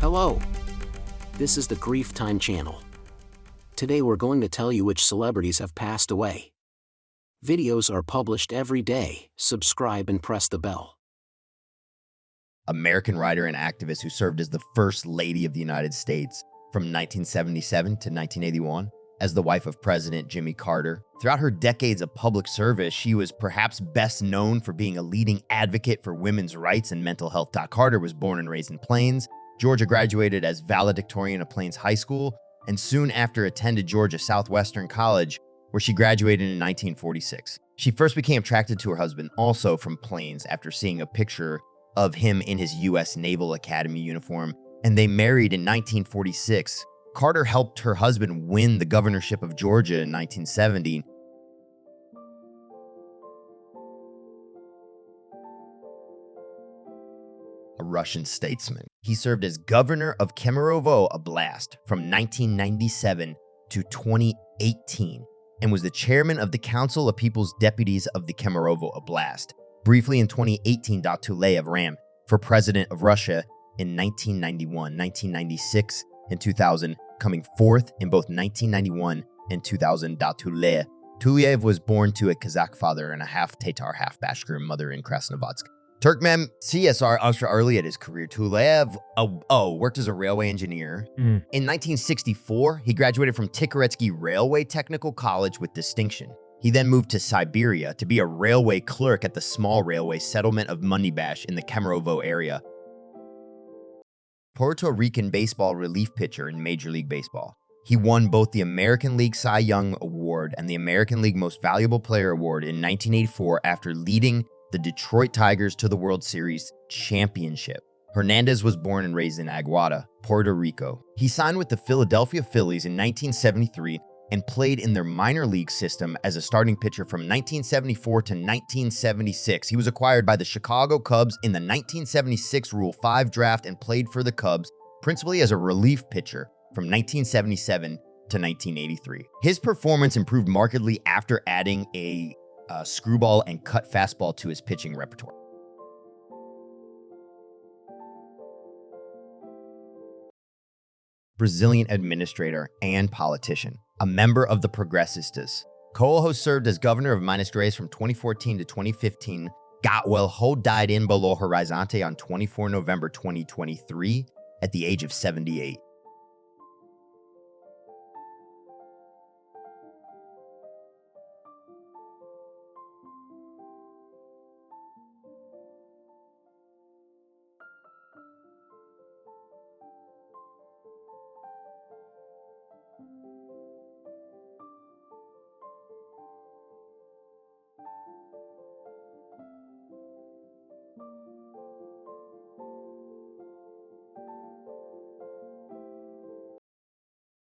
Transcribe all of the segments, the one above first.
Hello, this is the Grief Time channel. Today we're going to tell you which celebrities have passed away. Videos are published every day, subscribe and press the bell. American writer and activist who served as the First Lady of the United States from 1977 to 1981 as the wife of President Jimmy Carter. Throughout her decades of public service, she was perhaps best known for being a leading advocate for women's rights and mental health. Carter was born and raised in Plains, Georgia, graduated as valedictorian of Plains High School, and soon after attended Georgia Southwestern College, where she graduated in 1946. She first became attracted to her husband, also from Plains, after seeing a picture of him in his U.S. Naval Academy uniform, and they married in 1946. Carter helped her husband win the governorship of Georgia in 1970. A Russian statesman. He served as governor of Kemerovo Oblast from 1997 to 2018 and was the chairman of the Council of People's Deputies of the Kemerovo Oblast. Briefly in 2018, Tuleyev ran for president of Russia in 1991, 1996, and 2000, coming fourth in both 1991 and 2000. Tuleyev was born to a Kazakh father and a half-Tatar, half-Bashkir mother in Krasnovodsk. Turkmen CSR early at his career. Tuleyev worked as a railway engineer. In 1964, he graduated from Tikhoretsky Railway Technical College with distinction. He then moved to Siberia to be a railway clerk at the small railway settlement of Mundibash in the Kemerovo area. Puerto Rican baseball relief pitcher in Major League Baseball. He won both the American League Cy Young Award and the American League Most Valuable Player Award in 1984 after leading the Detroit Tigers to the World Series championship. Hernandez was born and raised in Aguada, Puerto Rico. He signed with the Philadelphia Phillies in 1973 and played in their minor league system as a starting pitcher from 1974 to 1976. He was acquired by the Chicago Cubs in the 1976 Rule 5 draft and played for the Cubs, principally as a relief pitcher from 1977 to 1983. His performance improved markedly after adding a screwball and cut fastball to his pitching repertoire. Brazilian administrator and politician, a member of the Progressistas. Colo served as governor of Minas Gerais from 2014 to 2015. Gotwell died in Belo Horizonte on 24 November 2023 at the age of 78.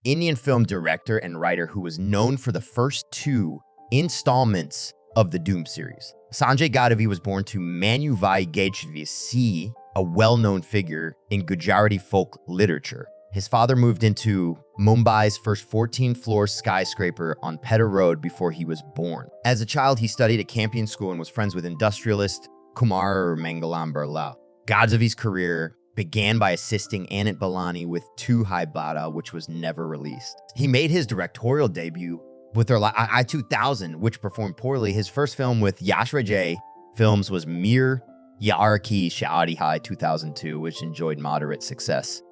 Indian film director and writer who was known for the first two installments of the Doom series. Sanjay Gupta was born to Manuvai Gajvi, a well-known figure in Gujarati folk literature. His father moved into Mumbai's first 14-floor skyscraper on Petta Road before he was born. As a child, he studied at Campion School and was friends with industrialist Kumar Mangalam Birla. Gadhavi's career began by assisting Anant Balani with Tu Hai Bada, which was never released. He made his directorial debut with their I-2000, which performed poorly. His first film with Yash Rajay Films was Mir Yaar Ki Shaadi Hai 2002, which enjoyed moderate success.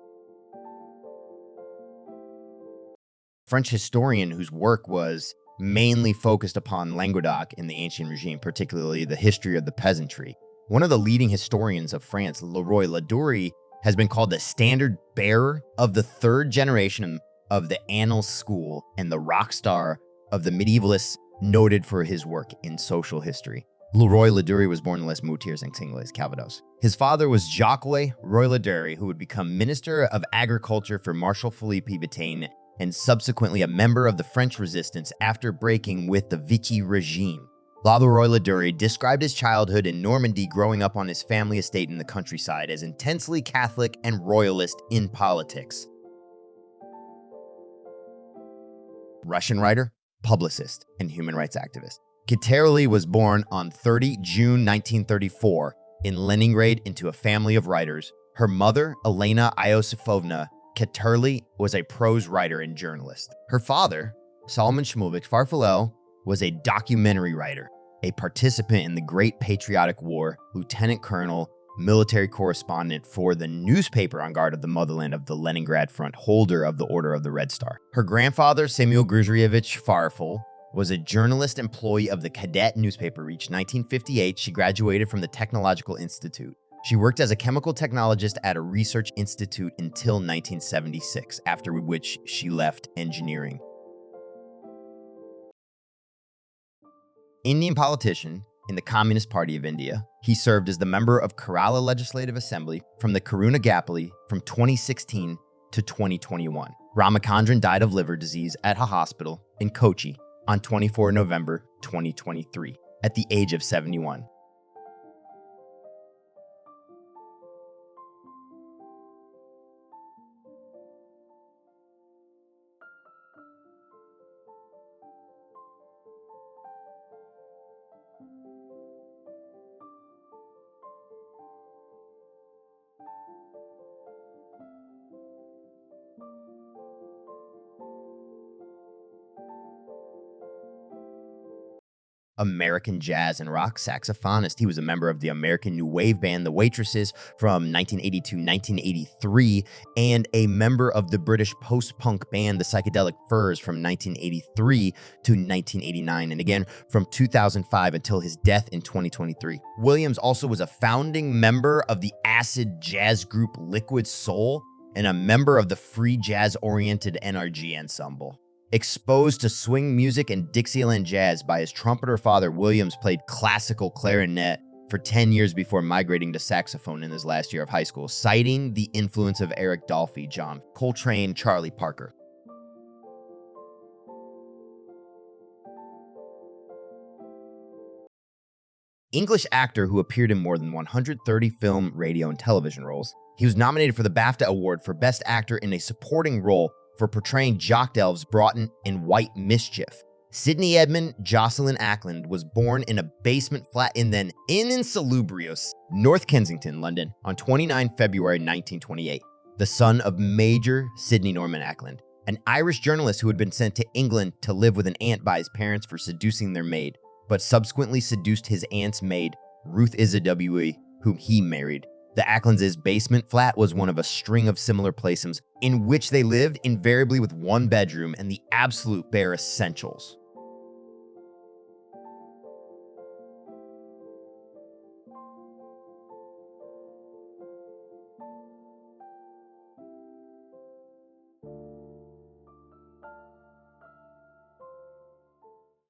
French historian whose work was mainly focused upon Languedoc in the ancient regime, particularly the history of the peasantry. One of the leading historians of France, Leroy Ladurie, has been called the standard bearer of the third generation of the Annals School and the rock star of the medievalists, noted for his work in social history. Leroy Ladurie was born in Les Moutiers and Tingles, Calvados. His father was Jacques Roy Ladurie, who would become Minister of Agriculture for Marshal Philippe Pétain and subsequently a member of the French resistance after breaking with the Vichy regime. Leroy Ladurie described his childhood in Normandy, growing up on his family estate in the countryside, as intensely Catholic and royalist in politics. Russian writer, publicist, and human rights activist. Katerli was born on 30 June 1934 in Leningrad into a family of writers. Her mother, Elena Iosifovna Katerli, was a prose writer and journalist. Her father, Solomon Shmulovich Farfalel, was a documentary writer, a participant in the Great Patriotic War, lieutenant colonel, military correspondent for the newspaper on guard of the motherland of the Leningrad Front, holder of the Order of the Red Star. Her grandfather, Samuel Grigorievich Farfel, was a journalist employee of the Cadet newspaper. Reached 1958, she graduated from the Technological Institute. She worked as a chemical technologist at a research institute until 1976, after which she left engineering. Indian politician in the Communist Party of India, he served as the member of Kerala Legislative Assembly from the Karunagapalli from 2016 to 2021. Ramachandran died of liver disease at a hospital in Kochi on 24 November 2023 at the age of 71. American jazz and rock saxophonist. He was a member of the American New Wave band, The Waitresses, from 1980 to 1983, and a member of the British post-punk band, The Psychedelic Furs, from 1983 to 1989, and again from 2005 until his death in 2023. Williams also was a founding member of the acid jazz group Liquid Soul and a member of the free jazz-oriented NRG ensemble. Exposed to swing music and Dixieland jazz by his trumpeter father, Williams played classical clarinet for 10 years before migrating to saxophone in his last year of high school, citing the influence of Eric Dolphy, John Coltrane, Charlie Parker. English actor who appeared in more than 130 film, radio, and television roles. He was nominated for the BAFTA Award for Best Actor in a Supporting Role for portraying Jock Elves Broughton in White Mischief. Sidney Edmund Jocelyn Ackland was born in a basement flat in then Insalubrious, North Kensington, London, on 29 February 1928, the son of Major Sidney Norman Ackland, an Irish journalist who had been sent to England to live with an aunt by his parents for seducing their maid, but subsequently seduced his aunt's maid, Ruth Isaw, whom he married. The Acklands' basement flat was one of a string of similar places in which they lived invariably with one bedroom and the absolute bare essentials.